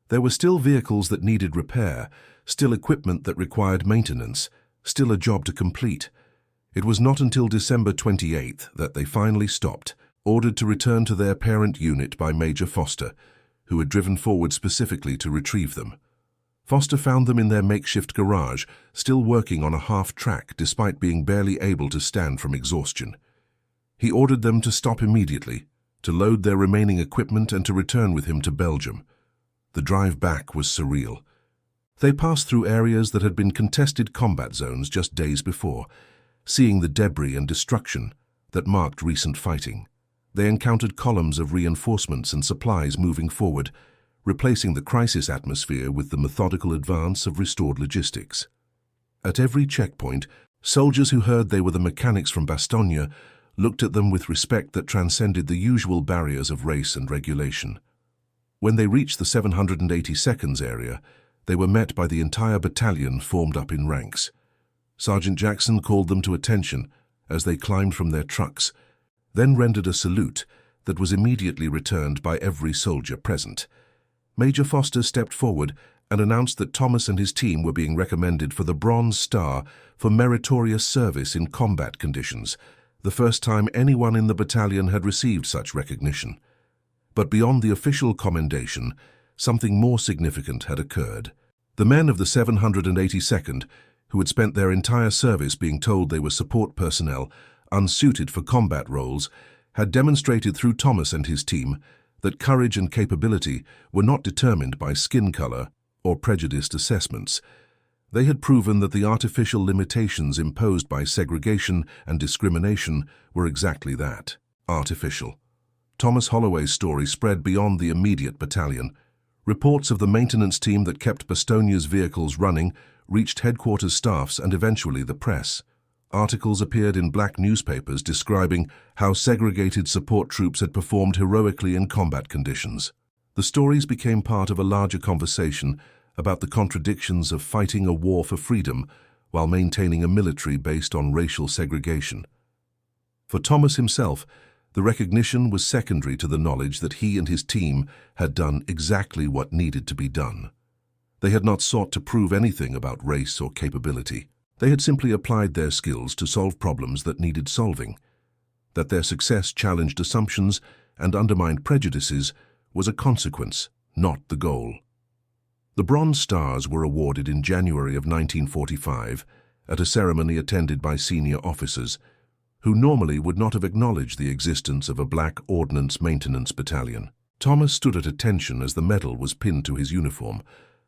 There were still vehicles that needed repair, still equipment that required maintenance, still a job to complete. It was not until December 28th that they finally stopped, ordered to return to their parent unit by Major Foster, who had driven forward specifically to retrieve them. Foster found them in their makeshift garage, still working on a half-track despite being barely able to stand from exhaustion. He ordered them to stop immediately, to load their remaining equipment and to return with him to Belgium. The drive back was surreal. They passed through areas that had been contested combat zones just days before, seeing the debris and destruction that marked recent fighting. They encountered columns of reinforcements and supplies moving forward, replacing the crisis atmosphere with the methodical advance of restored logistics. At every checkpoint, soldiers who heard they were the mechanics from Bastogne looked at them with respect that transcended the usual barriers of race and regulation. When they reached the 782nd area, they were met by the entire battalion formed up in ranks. Sergeant Jackson called them to attention as they climbed from their trucks, then rendered a salute that was immediately returned by every soldier present. Major Foster stepped forward and announced that Thomas and his team were being recommended for the Bronze Star for meritorious service in combat conditions, the first time anyone in the battalion had received such recognition. But beyond the official commendation, something more significant had occurred. The men of the 782nd, who had spent their entire service being told they were support personnel, unsuited for combat roles, had demonstrated through Thomas and his team that courage and capability were not determined by skin color or prejudiced assessments. They had proven that the artificial limitations imposed by segregation and discrimination were exactly that, artificial. Thomas Holloway's story spread beyond the immediate battalion. Reports of the maintenance team that kept Bastogne's vehicles running reached headquarters staffs and eventually the press. Articles appeared in black newspapers describing how segregated support troops had performed heroically in combat conditions. The stories became part of a larger conversation about the contradictions of fighting a war for freedom while maintaining a military based on racial segregation. For Thomas himself, the recognition was secondary to the knowledge that he and his team had done exactly what needed to be done. They had not sought to prove anything about race or capability. They had simply applied their skills to solve problems that needed solving. That their success challenged assumptions and undermined prejudices was a consequence, not the goal. The Bronze Stars were awarded in January of 1945 at a ceremony attended by senior officers who normally would not have acknowledged the existence of a black ordnance maintenance battalion. Thomas stood at attention as the medal was pinned to his uniform,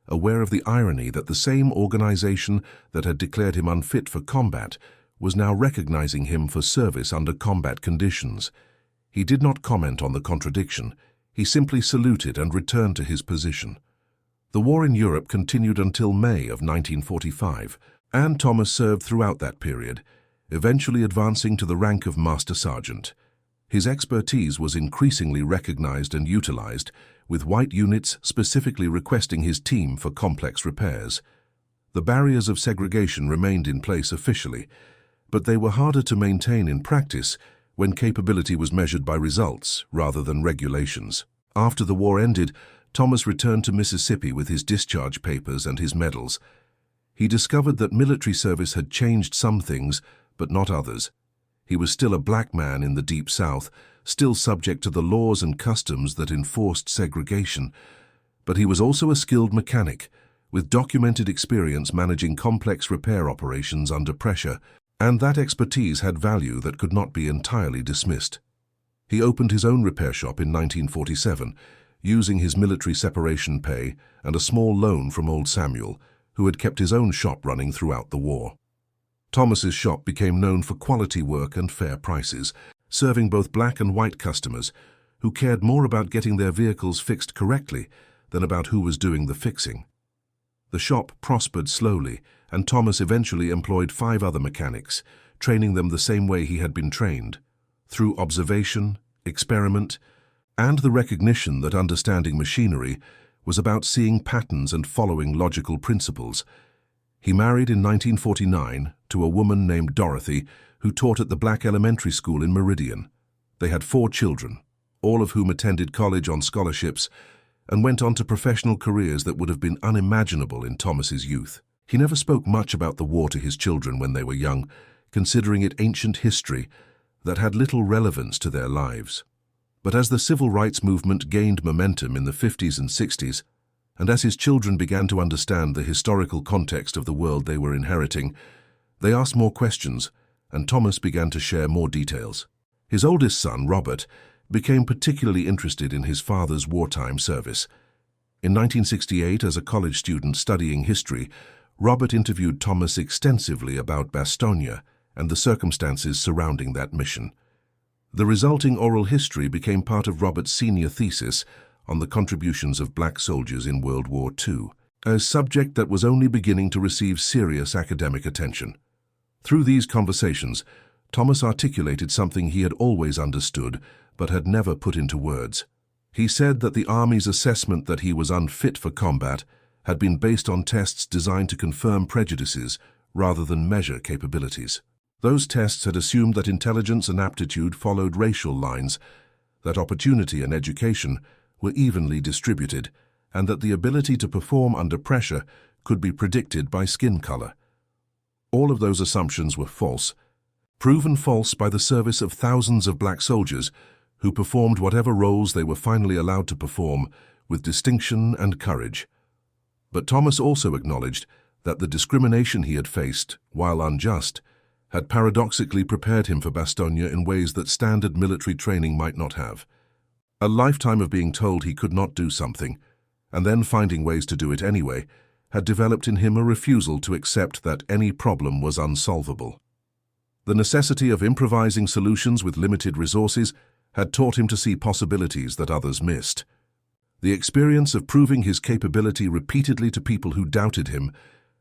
aware of the irony that the same organization that had declared him unfit for combat was now recognizing him for service under combat conditions. He did not comment on the contradiction. He simply saluted and returned to his position. The war in Europe continued until May of 1945, and Thomas served throughout that period, eventually advancing to the rank of Master Sergeant. His expertise was increasingly recognized and utilized, with white units specifically requesting his team for complex repairs. The barriers of segregation remained in place officially, but they were harder to maintain in practice when capability was measured by results rather than regulations. After the war ended, Thomas returned to Mississippi with his discharge papers and his medals. He discovered that military service had changed some things, but not others. He was still a black man in the Deep South, still subject to the laws and customs that enforced segregation. But he was also a skilled mechanic, with documented experience managing complex repair operations under pressure, and that expertise had value that could not be entirely dismissed. He opened his own repair shop in 1947, using his military separation pay and a small loan from old Samuel, who had kept his own shop running throughout the war. Thomas's shop became known for quality work and fair prices, serving both black and white customers who cared more about getting their vehicles fixed correctly than about who was doing the fixing. The shop prospered slowly, and Thomas eventually employed 5 other mechanics, training them the same way he had been trained, through observation, experiment, and the recognition that understanding machinery was about seeing patterns and following logical principles. He married in 1949 to a woman named Dorothy, who taught at the black elementary school in Meridian. They had 4 children, all of whom attended college on scholarships and went on to professional careers that would have been unimaginable in Thomas's youth. He never spoke much about the war to his children when they were young, considering it ancient history that had little relevance to their lives. But as the civil rights movement gained momentum in the 50s and 60s, and as his children began to understand the historical context of the world they were inheriting, they asked more questions, and Thomas began to share more details. His oldest son, Robert, became particularly interested in his father's wartime service. In 1968, as a college student studying history, Robert interviewed Thomas extensively about Bastogne and the circumstances surrounding that mission. The resulting oral history became part of Robert's senior thesis on the contributions of black soldiers in World War II, a subject that was only beginning to receive serious academic attention. Through these conversations, Thomas articulated something he had always understood but had never put into words. He said that the Army's assessment that he was unfit for combat had been based on tests designed to confirm prejudices rather than measure capabilities. Those tests had assumed that intelligence and aptitude followed racial lines, that opportunity and education were evenly distributed, and that the ability to perform under pressure could be predicted by skin color. All of those assumptions were false, proven false by the service of thousands of black soldiers who performed whatever roles they were finally allowed to perform with distinction and courage. But Thomas also acknowledged that the discrimination he had faced, while unjust, had paradoxically prepared him for Bastogne in ways that standard military training might not have. A lifetime of being told he could not do something, and then finding ways to do it anyway, had developed in him a refusal to accept that any problem was unsolvable. The necessity of improvising solutions with limited resources had taught him to see possibilities that others missed. The experience of proving his capability repeatedly to people who doubted him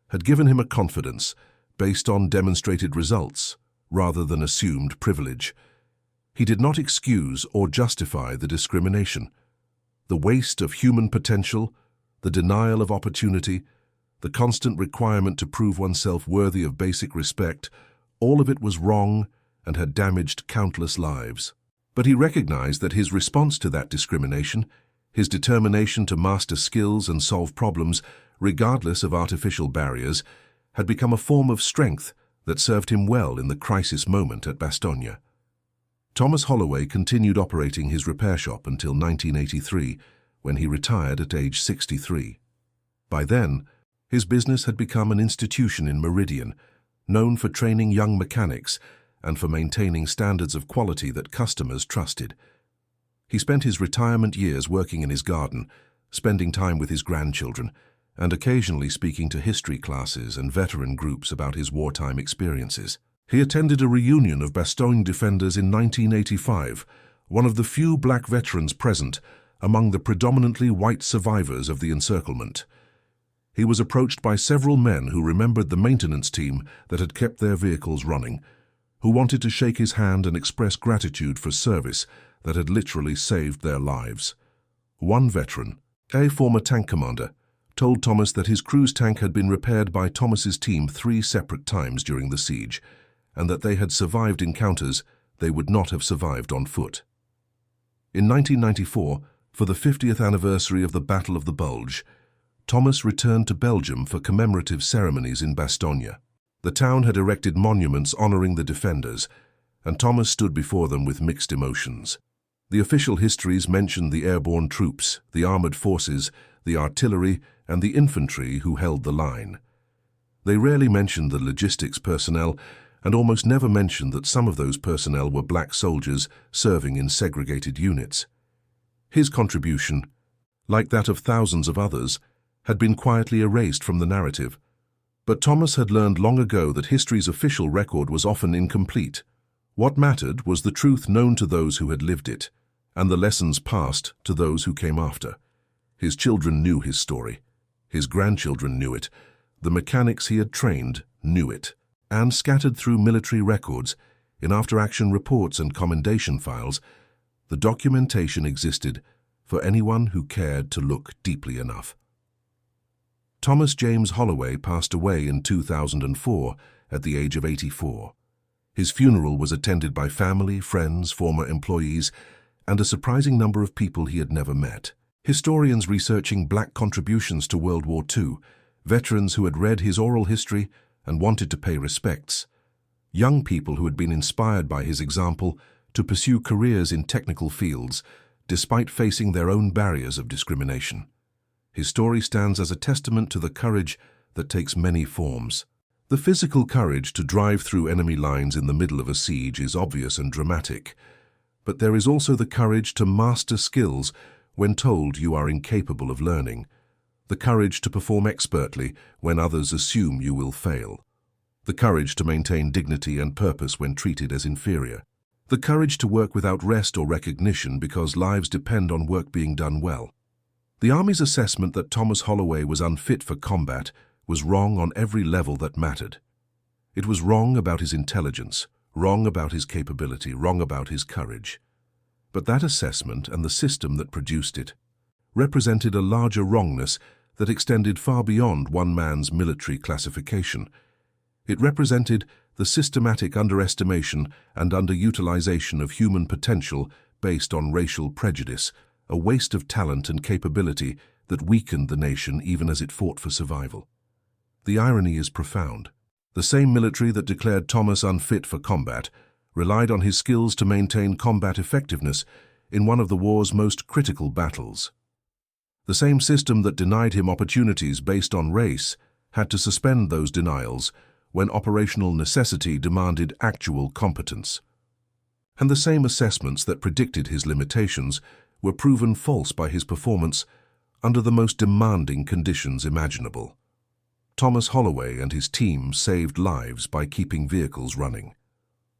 had given him a confidence based on demonstrated results rather than assumed privilege. He did not excuse or justify the discrimination, the waste of human potential, the denial of opportunity, the constant requirement to prove oneself worthy of basic respect. All of it was wrong and had damaged countless lives. But he recognized that his response to that discrimination, his determination to master skills and solve problems regardless of artificial barriers, had become a form of strength that served him well in the crisis moment at Bastogne. Thomas Holloway continued operating his repair shop until 1983, when he retired at age 63. By then, his business had become an institution in Meridian, known for training young mechanics and for maintaining standards of quality that customers trusted. He spent his retirement years working in his garden, spending time with his grandchildren, and occasionally speaking to history classes and veteran groups about his wartime experiences. He attended a reunion of Bastogne defenders in 1985, one of the few black veterans present among the predominantly white survivors of the encirclement. He was approached by several men who remembered the maintenance team that had kept their vehicles running, who wanted to shake his hand and express gratitude for service that had literally saved their lives. One veteran, a former tank commander, told Thomas that his cruise tank had been repaired by Thomas's team 3 separate times during the siege, and that they had survived encounters they would not have survived on foot. In 1994, for the 50th anniversary of the Battle of the Bulge, Thomas returned to Belgium for commemorative ceremonies in Bastogne. The town had erected monuments honoring the defenders, and Thomas stood before them with mixed emotions. The official histories mentioned the airborne troops, the armored forces, the artillery, and the infantry who held the line. They rarely mentioned the logistics personnel, and almost never mentioned that some of those personnel were black soldiers serving in segregated units. His contribution, like that of thousands of others, had been quietly erased from the narrative. But Thomas had learned long ago that history's official record was often incomplete. What mattered was the truth known to those who had lived it, and the lessons passed to those who came after. His children knew his story. His grandchildren knew it. The mechanics he had trained knew it. And scattered through military records, in after-action reports and commendation files, the documentation existed for anyone who cared to look deeply enough. Thomas James Holloway passed away in 2004 at the age of 84. His funeral was attended by family, friends, former employees, and a surprising number of people he had never met. Historians researching black contributions to World War II, veterans who had read his oral history and wanted to pay respects, young people who had been inspired by his example to pursue careers in technical fields despite facing their own barriers of discrimination. His story stands as a testament to the courage that takes many forms. The physical courage to drive through enemy lines in the middle of a siege is obvious and dramatic, but there is also the courage to master skills when told you are incapable of learning, the courage to perform expertly when others assume you will fail, the courage to maintain dignity and purpose when treated as inferior, the courage to work without rest or recognition because lives depend on work being done well. The Army's assessment that Thomas Holloway was unfit for combat was wrong on every level that mattered. It was wrong about his intelligence, wrong about his capability, wrong about his courage. But that assessment and the system that produced it represented a larger wrongness that extended far beyond one man's military classification. It represented the systematic underestimation and underutilization of human potential based on racial prejudice, a waste of talent and capability that weakened the nation even as it fought for survival. The irony is profound. The same military that declared Thomas unfit for combat relied on his skills to maintain combat effectiveness in one of the war's most critical battles. The same system that denied him opportunities based on race had to suspend those denials when operational necessity demanded actual competence. And the same assessments that predicted his limitations were proven false by his performance under the most demanding conditions imaginable. Thomas Holloway and his team saved lives by keeping vehicles running.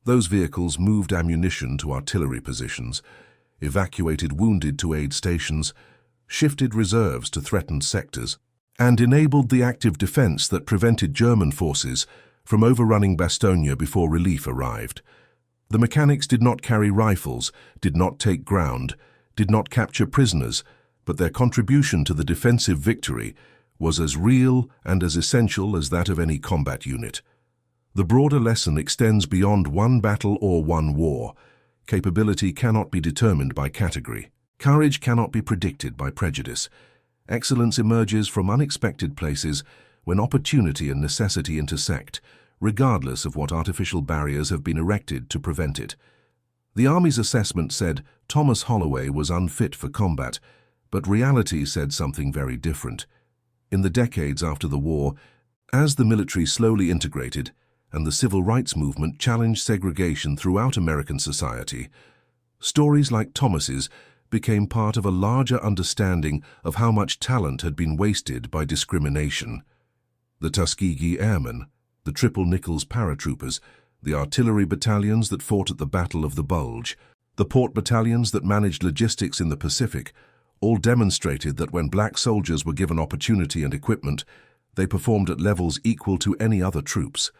Those vehicles moved ammunition to artillery positions, evacuated wounded to aid stations, shifted reserves to threatened sectors, and enabled the active defense that prevented German forces from overrunning Bastogne before relief arrived. The mechanics did not carry rifles, did not take ground, did not capture prisoners, but their contribution to the defensive victory was as real and as essential as that of any combat unit. The broader lesson extends beyond one battle or one war. Capability cannot be determined by category. Courage cannot be predicted by prejudice. Excellence emerges from unexpected places when opportunity and necessity intersect, regardless of what artificial barriers have been erected to prevent it. The Army's assessment said Thomas Holloway was unfit for combat, but reality said something very different. In the decades after the war, as the military slowly integrated and the civil rights movement challenged segregation throughout American society, stories like Thomas's became part of a larger understanding of how much talent had been wasted by discrimination. The Tuskegee Airmen, the Triple Nichols paratroopers, the artillery battalions that fought at the Battle of the Bulge, the port battalions that managed logistics in the Pacific, all demonstrated that when black soldiers were given opportunity and equipment, they performed at levels equal to any other troops.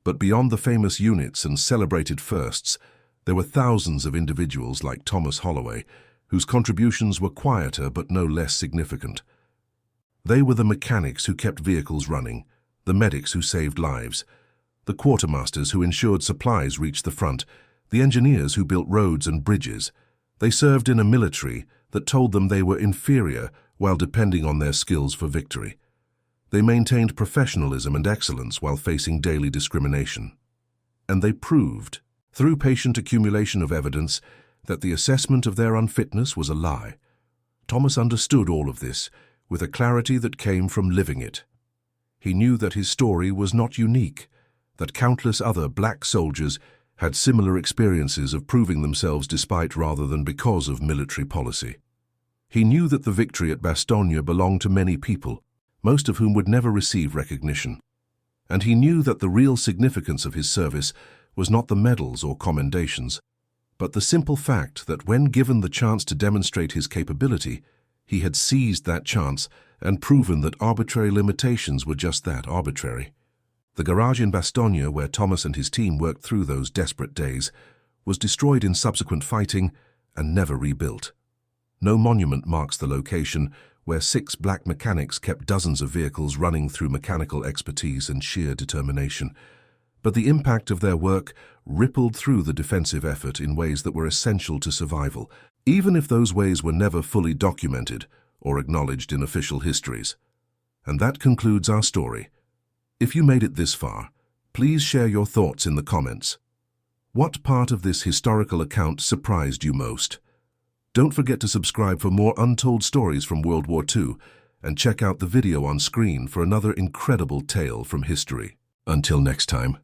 But beyond the famous units and celebrated firsts, there were thousands of individuals like Thomas Holloway, whose contributions were quieter but no less significant. They were the mechanics who kept vehicles running, the medics who saved lives, the quartermasters who ensured supplies reached the front, the engineers who built roads and bridges. They served in a military that told them they were inferior while depending on their skills for victory. They maintained professionalism and excellence while facing daily discrimination. And they proved, through patient accumulation of evidence, that the assessment of their unfitness was a lie. Thomas understood all of this with a clarity that came from living it. He knew that his story was not unique, that countless other black soldiers had similar experiences of proving themselves despite rather than because of military policy. He knew that the victory at Bastogne belonged to many people, most of whom would never receive recognition. And he knew that the real significance of his service was not the medals or commendations, but the simple fact that when given the chance to demonstrate his capability, he had seized that chance and proven that arbitrary limitations were just that, arbitrary. The garage in Bastogne, where Thomas and his team worked through those desperate days, was destroyed in subsequent fighting and never rebuilt. No monument marks the location where 6 black mechanics kept dozens of vehicles running through mechanical expertise and sheer determination. But the impact of their work rippled through the defensive effort in ways that were essential to survival, even if those ways were never fully documented or acknowledged in official histories. And that concludes our story. If you made it this far, please share your thoughts in the comments. What part of this historical account surprised you most? Don't forget to subscribe for more untold stories from World War II and check out the video on screen for another incredible tale from history. Until next time.